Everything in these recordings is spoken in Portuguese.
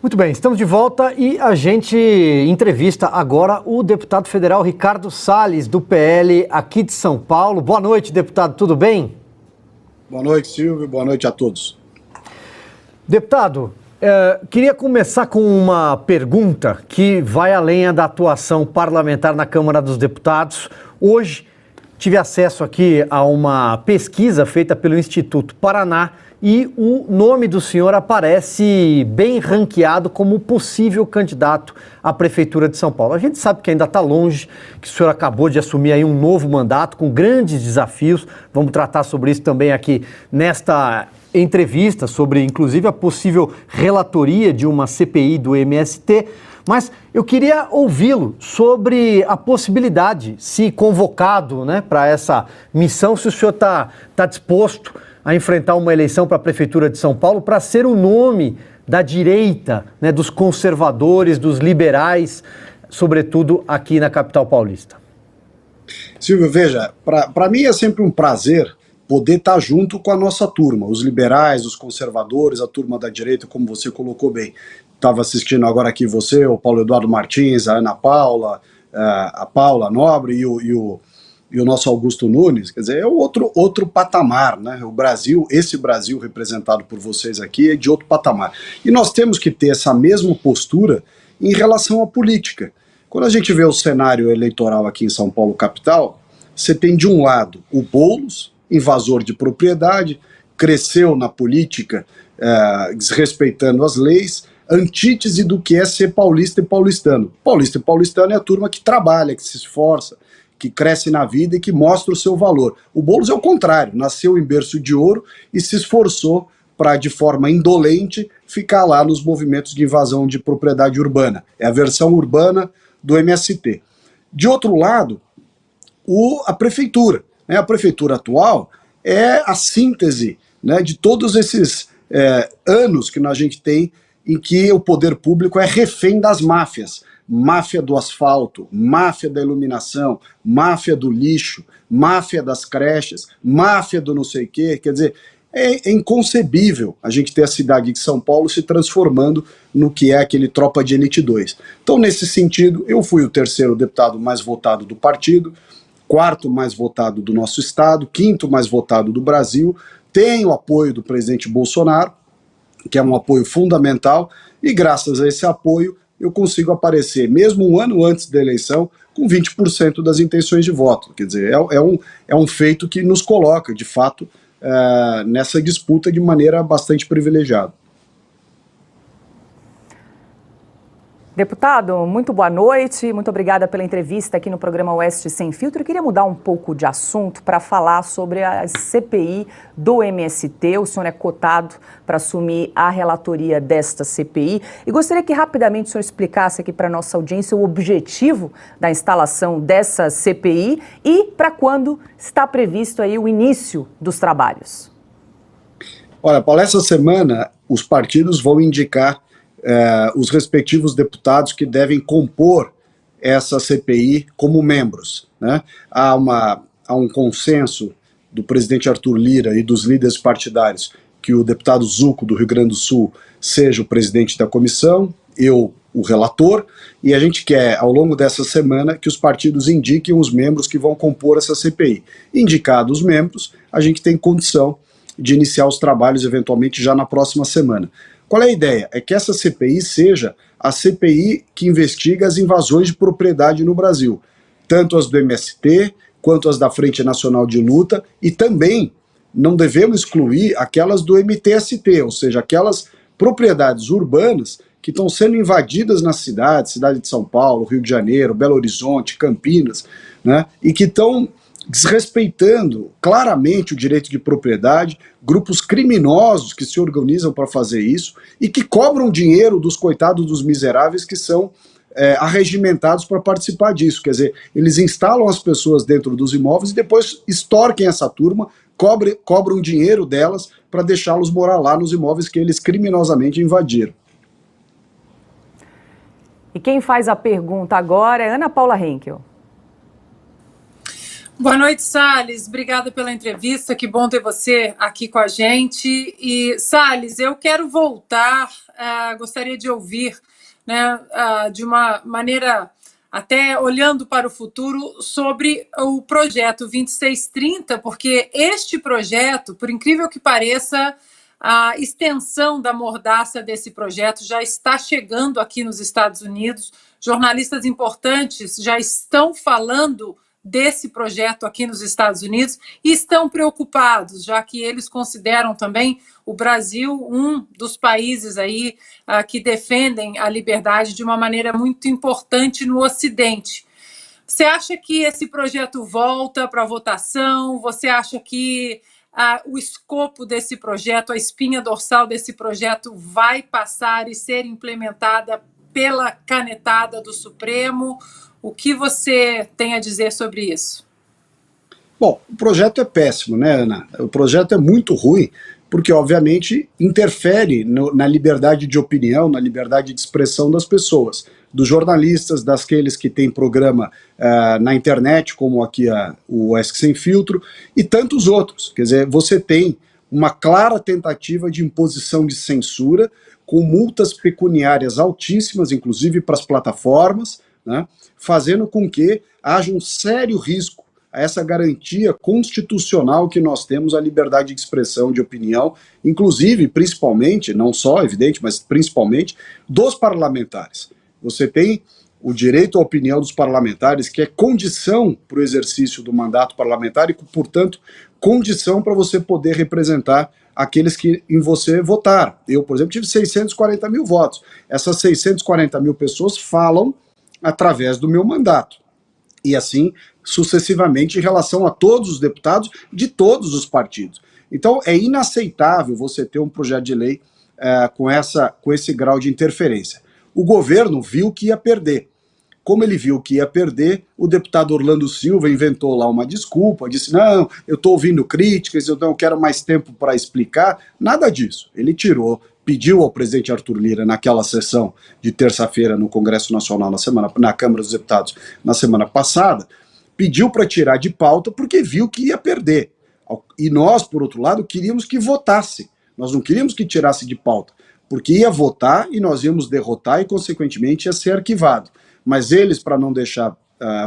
Muito bem, estamos de volta e a gente entrevista agora o deputado federal Ricardo Salles, do PL aqui de São Paulo. Boa noite, deputado, tudo bem? Boa noite, Silvio, boa noite a todos. Deputado, queria começar com uma pergunta que vai além da atuação parlamentar na Câmara dos Deputados. Hoje tive acesso aqui a uma pesquisa feita pelo Instituto Paraná e o nome do senhor aparece bem ranqueado como possível candidato à Prefeitura de São Paulo. A gente sabe que ainda está longe, que o senhor acabou de assumir aí um novo mandato com grandes desafios. Vamos tratar sobre isso também aqui nesta entrevista, sobre inclusive a possível relatoria de uma CPI do MST. Mas eu queria ouvi-lo sobre a possibilidade, se convocado, né, para essa missão, se o senhor está disposto a enfrentar uma eleição para a Prefeitura de São Paulo para ser o nome da direita, né, dos conservadores, dos liberais, sobretudo aqui na capital paulista. Silvio, veja, para mim é sempre um prazer poder estar junto com a nossa turma, os liberais, os conservadores, a turma da direita, como você colocou bem. Estava assistindo agora aqui você, o Paulo Eduardo Martins, a Ana Paula, a Paula Nobre e o nosso Augusto Nunes. Quer dizer, é outro patamar, né? O Brasil, esse Brasil representado por vocês aqui é de outro patamar. E nós temos que ter essa mesma postura em relação à política. Quando a gente vê o cenário eleitoral aqui em São Paulo capital, você tem de um lado o Boulos, invasor de propriedade, cresceu na política desrespeitando as leis, antítese do que é ser paulista e paulistano. Paulista e paulistano é a turma que trabalha, que se esforça, que cresce na vida e que mostra o seu valor. O Boulos é o contrário, nasceu em berço de ouro e se esforçou para, de forma indolente, ficar lá nos movimentos de invasão de propriedade urbana. É a versão urbana do MST. De outro lado, a prefeitura. A prefeitura atual é a síntese, né, de todos esses anos que a gente tem em que o poder público é refém das máfias. Máfia do asfalto, máfia da iluminação, máfia do lixo, máfia das creches, máfia do não sei o quê. Quer dizer, é inconcebível a gente ter a cidade de São Paulo se transformando no que é aquele Tropa de Elite 2. Então, nesse sentido, eu fui o terceiro deputado mais votado do partido, quarto mais votado do nosso estado, quinto mais votado do Brasil, tenho o apoio do presidente Bolsonaro, que é um apoio fundamental, e graças a esse apoio eu consigo aparecer, mesmo um ano antes da eleição, com 20% das intenções de voto. Quer dizer, é um feito que nos coloca, de fato, nessa disputa de maneira bastante privilegiada. Deputado, muito boa noite, muito obrigada pela entrevista aqui no programa Oeste Sem Filtro. Eu queria mudar um pouco de assunto para falar sobre a CPI do MST. O senhor é cotado para assumir a relatoria desta CPI e gostaria que rapidamente o senhor explicasse aqui para a nossa audiência o objetivo da instalação dessa CPI e para quando está previsto aí o início dos trabalhos. Olha, Paulo, essa semana os partidos vão indicar os respectivos deputados que devem compor essa CPI como membros, né? Há um consenso do presidente Arthur Lira e dos líderes partidários que o deputado Zucco, do Rio Grande do Sul, seja o presidente da comissão, eu o relator, e a gente quer, ao longo dessa semana, que os partidos indiquem os membros que vão compor essa CPI. Indicados os membros, a gente tem condição de iniciar os trabalhos, eventualmente, já na próxima semana. Qual é a ideia? É que essa CPI seja a CPI que investiga as invasões de propriedade no Brasil, tanto as do MST, quanto as da Frente Nacional de Luta, e também não devemos excluir aquelas do MTST, ou seja, aquelas propriedades urbanas que estão sendo invadidas nas cidades, cidade de São Paulo, Rio de Janeiro, Belo Horizonte, Campinas, né, e que estão desrespeitando claramente o direito de propriedade, grupos criminosos que se organizam para fazer isso e que cobram dinheiro dos coitados dos miseráveis que são arregimentados para participar disso. Quer dizer, eles instalam as pessoas dentro dos imóveis e depois extorquem essa turma, cobram dinheiro delas para deixá-los morar lá nos imóveis que eles criminosamente invadiram. E quem faz a pergunta agora é Ana Paula Henkel. Boa noite, Salles. Obrigada pela entrevista. Que bom ter você aqui com a gente. E, Salles, eu quero voltar, gostaria de ouvir, né, de uma maneira até olhando para o futuro, sobre o projeto 2630, porque este projeto, por incrível que pareça, a extensão da mordaça desse projeto já está chegando aqui nos Estados Unidos. Jornalistas importantes já estão falando desse projeto aqui nos Estados Unidos e estão preocupados, já que eles consideram também o Brasil um dos países aí que defendem a liberdade de uma maneira muito importante no Ocidente. Você acha que esse projeto volta para votação? Você acha que o escopo desse projeto, a espinha dorsal desse projeto vai passar e ser implementada pela canetada do Supremo? O que você tem a dizer sobre isso? Bom, o projeto é péssimo, né, Ana? O projeto é muito ruim, porque, obviamente, interfere na liberdade de opinião, na liberdade de expressão das pessoas, dos jornalistas, daqueles que têm programa na internet, como aqui o ESC Sem Filtro, e tantos outros. Quer dizer, você tem uma clara tentativa de imposição de censura, com multas pecuniárias altíssimas, inclusive para as plataformas, né, fazendo com que haja um sério risco a essa garantia constitucional que nós temos à liberdade de expressão de opinião, inclusive, principalmente, não só, evidente, mas principalmente, dos parlamentares. Você tem o direito à opinião dos parlamentares, que é condição para o exercício do mandato parlamentar e, portanto, condição para você poder representar aqueles que em você votaram. Eu, por exemplo, tive 640 mil votos. Essas 640 mil pessoas falam através do meu mandato. E assim, sucessivamente, em relação a todos os deputados de todos os partidos. Então, é inaceitável você ter um projeto de lei com esse grau de interferência. O governo viu que ia perder. Como ele viu que ia perder, o deputado Orlando Silva inventou lá uma desculpa, disse, não, eu estou ouvindo críticas, eu não quero mais tempo para explicar. Nada disso. Ele pediu ao presidente Arthur Lira, naquela sessão de terça-feira no Congresso Nacional, na Câmara dos Deputados, na semana passada, pediu para tirar de pauta porque viu que ia perder. E nós, por outro lado, queríamos que votasse. Nós não queríamos que tirasse de pauta, porque ia votar e nós íamos derrotar e, consequentemente, ia ser arquivado. Mas eles, para não deixar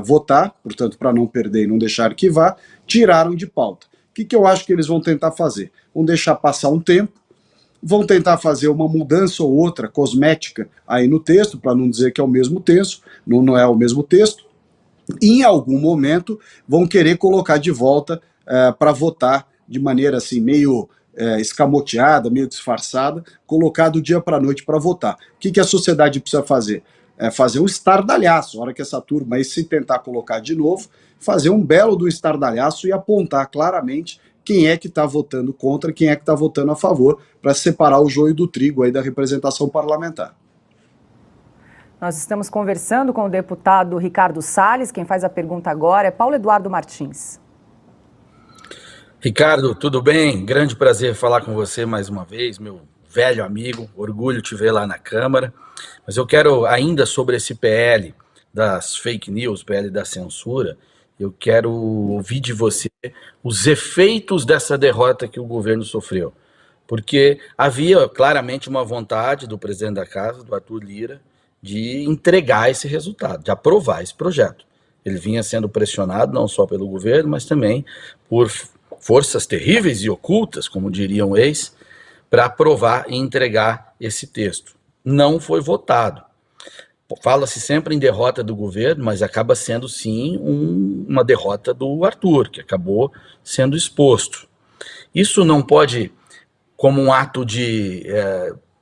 votar, portanto, para não perder e não deixar arquivar, tiraram de pauta. O que eu acho que eles vão tentar fazer? Vão deixar passar um tempo, vão tentar fazer uma mudança ou outra cosmética aí no texto, para não dizer que é o mesmo texto, não é o mesmo texto, e em algum momento vão querer colocar de volta para votar de maneira assim meio escamoteada, meio disfarçada, colocar do dia para a noite para votar. O que a sociedade precisa fazer? Fazer um estardalhaço, a hora que essa turma aí se tentar colocar de novo, fazer um belo do estardalhaço e apontar claramente quem é que está votando contra, quem é que está votando a favor, para separar o joio do trigo aí da representação parlamentar. Nós estamos conversando com o deputado Ricardo Salles. Quem faz a pergunta agora é Paulo Eduardo Martins. Ricardo, tudo bem? Grande prazer falar com você mais uma vez, meu velho amigo, orgulho te ver lá na Câmara. Mas eu quero, ainda sobre esse PL das fake news, PL da censura, eu quero ouvir de você os efeitos dessa derrota que o governo sofreu. Porque havia claramente uma vontade do presidente da casa, do Arthur Lira, de entregar esse resultado, de aprovar esse projeto. Ele vinha sendo pressionado não só pelo governo, mas também por forças terríveis e ocultas, como diriam ex, para aprovar e entregar esse texto. Não foi votado. Fala-se sempre em derrota do governo, mas acaba sendo sim uma derrota do Arthur, que acabou sendo exposto. Isso não pode, como um ato de,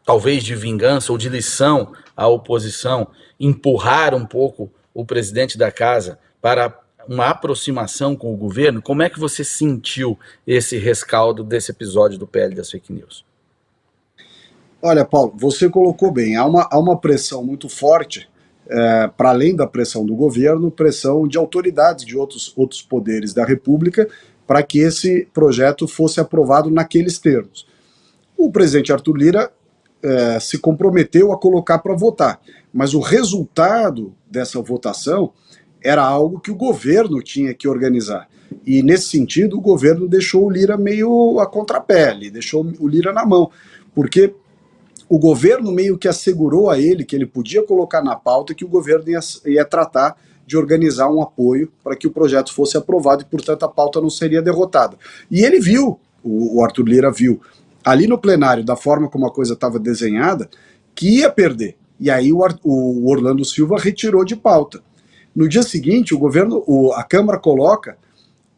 talvez de vingança ou de lição à oposição, empurrar um pouco o presidente da casa para uma aproximação com o governo? Como é que você sentiu esse rescaldo desse episódio do PL das fake news? Olha, Paulo, você colocou bem, há uma pressão muito forte, para além da pressão do governo, pressão de autoridades de outros poderes da República, para que esse projeto fosse aprovado naqueles termos. O presidente Arthur Lira se comprometeu a colocar para votar, mas o resultado dessa votação era algo que o governo tinha que organizar. E, nesse sentido, o governo deixou o Lira meio a contrapele, deixou o Lira na mão, porque o governo meio que assegurou a ele que ele podia colocar na pauta que o governo ia tratar de organizar um apoio para que o projeto fosse aprovado e, portanto, a pauta não seria derrotada. E ele viu, o Arthur Lira viu, ali no plenário, da forma como a coisa estava desenhada, que ia perder. E aí o Orlando Silva retirou de pauta. No dia seguinte, a Câmara coloca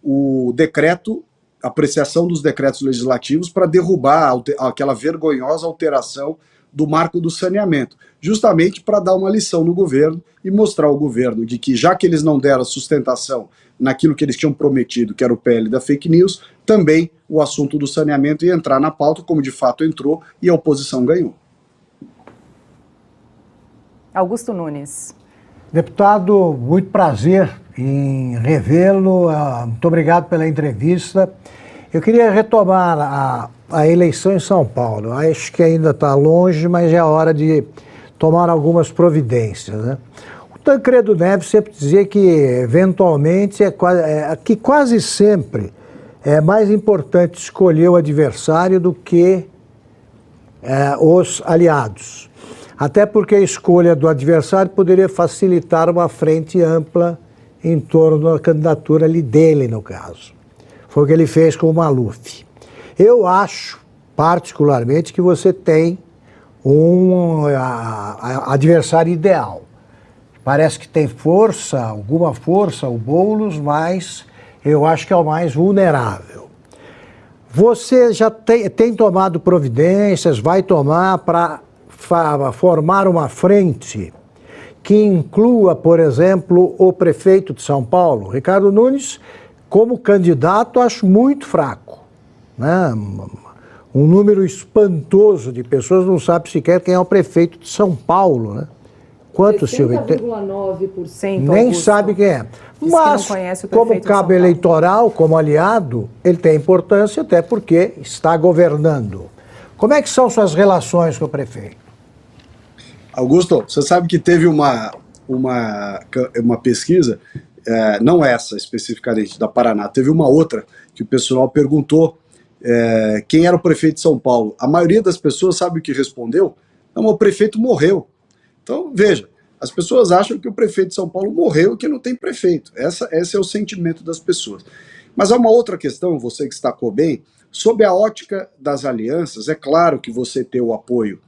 o decreto, a apreciação dos decretos legislativos para derrubar aquela vergonhosa alteração do marco do saneamento, justamente para dar uma lição no governo e mostrar ao governo de que, já que eles não deram sustentação naquilo que eles tinham prometido, que era o PL da fake news, também o assunto do saneamento ia entrar na pauta, como de fato entrou, e a oposição ganhou. Augusto Nunes. Deputado, muito prazer em revê-lo. Muito obrigado pela entrevista. Eu queria retomar a eleição em São Paulo. Acho que ainda está longe, mas é hora de tomar algumas providências, né? O Tancredo Neves sempre dizia que, eventualmente, que quase sempre é mais importante escolher o adversário do que os aliados. Até porque a escolha do adversário poderia facilitar uma frente ampla em torno da candidatura ali dele, no caso. Foi o que ele fez com o Maluf. Eu acho, particularmente, que você tem um adversário ideal. Parece que tem alguma força, o Boulos, mas eu acho que é o mais vulnerável. Você já tem tomado providências, vai tomar para formar uma frente que inclua, por exemplo, o prefeito de São Paulo. Ricardo Nunes, como candidato, acho muito fraco, né? Um número espantoso de pessoas não sabe sequer quem é o prefeito de São Paulo, né? Quanto, Silvio? 60,9%. Nem sabe quem é. Mas, como cabo eleitoral, como aliado, ele tem importância, até porque está governando. Como é que são suas relações com o prefeito? Augusto, você sabe que teve uma pesquisa, não essa especificamente, da Paraná, teve uma outra que o pessoal perguntou quem era o prefeito de São Paulo. A maioria das pessoas sabe o que respondeu? Não, o prefeito morreu. Então, veja, as pessoas acham que o prefeito de São Paulo morreu e que não tem prefeito. Esse é o sentimento das pessoas. Mas há uma outra questão, você que destacou bem, sob a ótica das alianças, é claro que você ter o apoio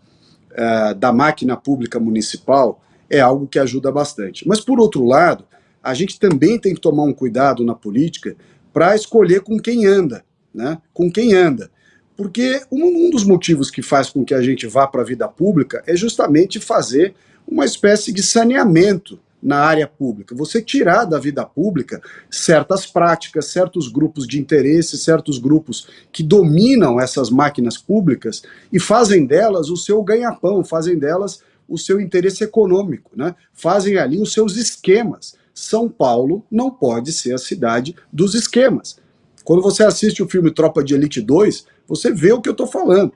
da máquina pública municipal é algo que ajuda bastante. Mas, por outro lado, a gente também tem que tomar um cuidado na política para escolher com quem anda, né? Com quem anda. Porque um dos motivos que faz com que a gente vá para a vida pública é justamente fazer uma espécie de saneamento na área pública. Você tirar da vida pública certas práticas, certos grupos de interesse, certos grupos que dominam essas máquinas públicas e fazem delas o seu ganha-pão, fazem delas o seu interesse econômico, né? Fazem ali os seus esquemas. São Paulo não pode ser a cidade dos esquemas. Quando você assiste o filme Tropa de Elite 2, você vê o que eu estou falando.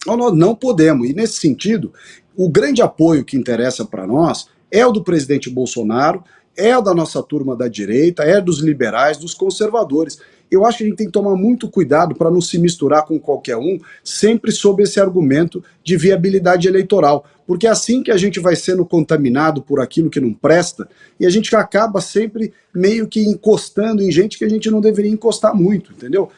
Nós não podemos, e nesse sentido, o grande apoio que interessa para nós é o do presidente Bolsonaro, é o da nossa turma da direita, é dos liberais, dos conservadores. Eu acho que a gente tem que tomar muito cuidado para não se misturar com qualquer um, sempre sob esse argumento de viabilidade eleitoral, porque é assim que a gente vai sendo contaminado por aquilo que não presta, e a gente acaba sempre meio que encostando em gente que a gente não deveria encostar muito, entendeu?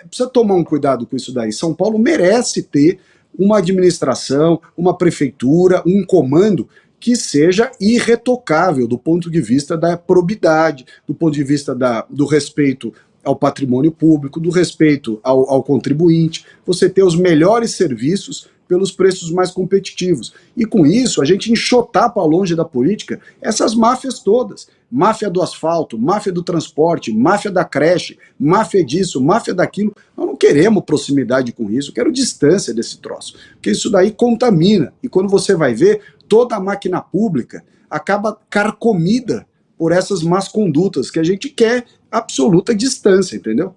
Precisa tomar um cuidado com isso daí. São Paulo merece ter uma administração, uma prefeitura, um comando que seja irretocável do ponto de vista da probidade, do ponto de vista do respeito ao patrimônio público, do respeito ao contribuinte, você ter os melhores serviços pelos preços mais competitivos. E com isso, a gente enxotar para longe da política essas máfias todas. Máfia do asfalto, máfia do transporte, máfia da creche, máfia disso, máfia daquilo. Nós não queremos proximidade com isso, eu quero distância desse troço. Porque isso daí contamina. E quando você vai ver, toda a máquina pública acaba carcomida por essas más condutas, que a gente quer absoluta distância, entendeu?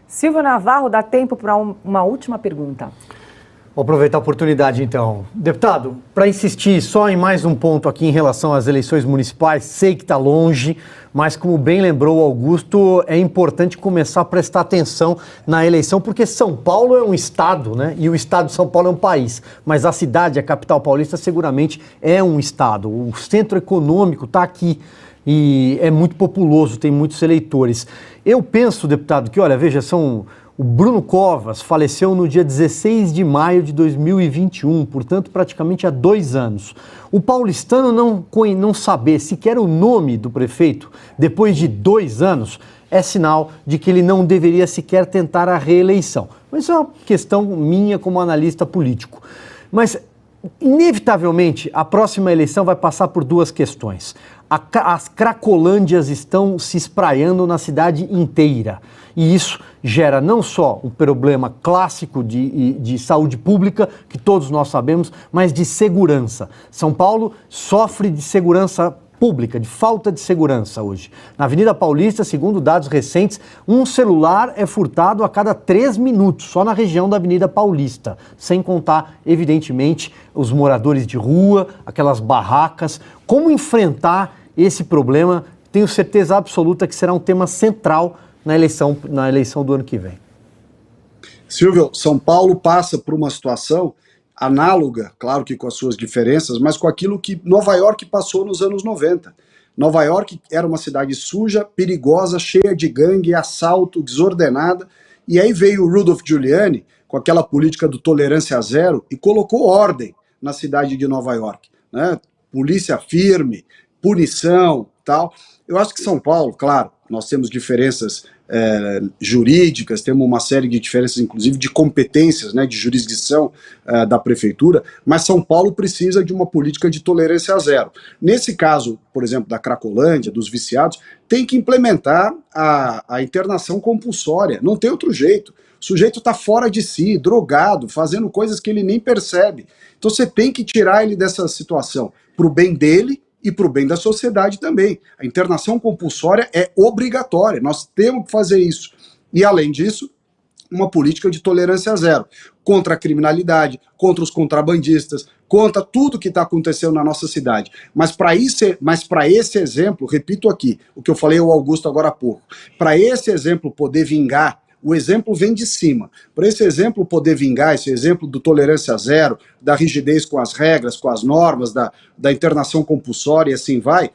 Silvio Navarro, dá tempo para uma última pergunta. Vou aproveitar a oportunidade, então. Deputado, para insistir só em mais um ponto aqui em relação às eleições municipais, sei que está longe, mas como bem lembrou o Augusto, é importante começar a prestar atenção na eleição, porque São Paulo é um estado, né? E o estado de São Paulo é um país, mas a cidade, a capital paulista, seguramente é um estado. O centro econômico está aqui e é muito populoso, tem muitos eleitores. Eu penso, deputado, que, olha, veja, o Bruno Covas faleceu no dia 16 de maio de 2021, portanto, praticamente há 2 anos. O paulistano não saber sequer o nome do prefeito depois de 2 anos é sinal de que ele não deveria sequer tentar a reeleição. Mas isso é uma questão minha como analista político. Mas, inevitavelmente, a próxima eleição vai passar por 2 questões. As cracolândias estão se espraiando na cidade inteira. E isso gera não só um problema clássico de saúde pública, que todos nós sabemos, mas de segurança. São Paulo sofre de segurança pública, de falta de segurança hoje. Na Avenida Paulista, segundo dados recentes, um celular é furtado a cada 3 minutos, só na região da Avenida Paulista, sem contar, evidentemente, os moradores de rua, aquelas barracas. Como enfrentar esse problema? Tenho certeza absoluta que será um tema central na eleição do ano que vem. Silvio, São Paulo passa por uma situação análoga, claro que com as suas diferenças, mas com aquilo que Nova York passou nos anos 90. Nova York era uma cidade suja, perigosa, cheia de gangue, assalto, desordenada, e aí veio o Rudolph Giuliani com aquela política do tolerância zero e colocou ordem na cidade de Nova York, né? Polícia firme, punição, tal. Eu acho que São Paulo, claro, nós temos diferenças jurídicas, temos uma série de diferenças, inclusive, de competências, né, de jurisdição da prefeitura, mas São Paulo precisa de uma política de tolerância zero. Nesse caso, por exemplo, da Cracolândia, dos viciados, tem que implementar a internação compulsória, não tem outro jeito. O sujeito está fora de si, drogado, fazendo coisas que ele nem percebe. Então você tem que tirar ele dessa situação, para o bem dele e para o bem da sociedade também. A internação compulsória é obrigatória, nós temos que fazer isso. E, além disso, uma política de tolerância zero, contra a criminalidade, contra os contrabandistas, contra tudo que está acontecendo na nossa cidade. Mas para esse exemplo, repito aqui, o que eu falei ao Augusto agora há pouco, para esse exemplo poder vingar, o exemplo vem de cima. Para esse exemplo poder vingar, esse exemplo do tolerância zero, da rigidez com as regras, com as normas, da internação compulsória e assim vai,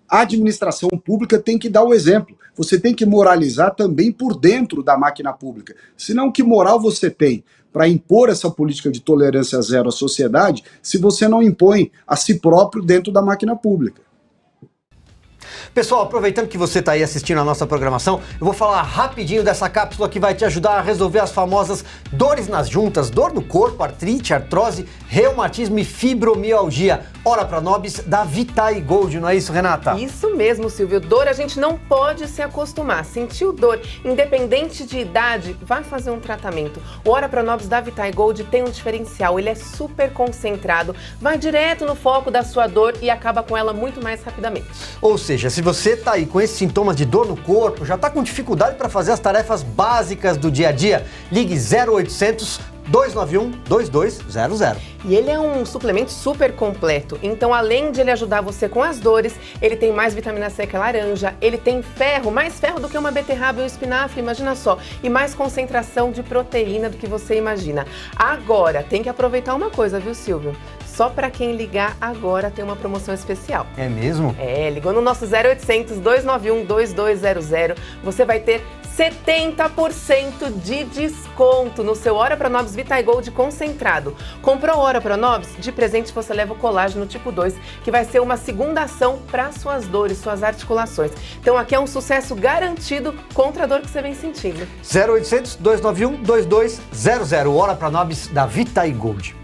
a administração pública tem que dar o exemplo. Você tem que moralizar também por dentro da máquina pública. Senão, que moral você tem para impor essa política de tolerância zero à sociedade se você não impõe a si próprio dentro da máquina pública? Pessoal, aproveitando que você está aí assistindo a nossa programação, eu vou falar rapidinho dessa cápsula que vai te ajudar a resolver as famosas dores nas juntas, dor no corpo, artrite, artrose, reumatismo e fibromialgia. Ora para nobis da Vitae Gold, não é isso, Renata? Isso mesmo, Silvio. Dor a gente não pode se acostumar. Sentiu dor, independente de idade, vai fazer um tratamento. O Ora para nobis da Vitae Gold tem um diferencial, ele é super concentrado, vai direto no foco da sua dor e acaba com ela muito mais rapidamente. Ou seja, se você está aí com esses sintomas de dor no corpo, já está com dificuldade para fazer as tarefas básicas do dia a dia, ligue 0800 291 2200. E ele é um suplemento super completo, então além de ele ajudar você com as dores, ele tem mais vitamina C que a laranja, ele tem ferro, mais ferro do que uma beterraba e um espinafre, imagina só, e mais concentração de proteína do que você imagina. Agora, tem que aproveitar uma coisa, viu, Silvio? Só para quem ligar agora tem uma promoção especial. É mesmo? É, ligou no nosso 0800 291 2200, você vai ter 70% de desconto no seu Ora Pro Nobis Vitae Gold concentrado. Comprou Ora Pro Nobis? De presente você leva o colágeno tipo 2, que vai ser uma segunda ação para suas dores, suas articulações. Então aqui é um sucesso garantido contra a dor que você vem sentindo. 0800 291 2200, Ora Pro Nobis da Vitae Gold.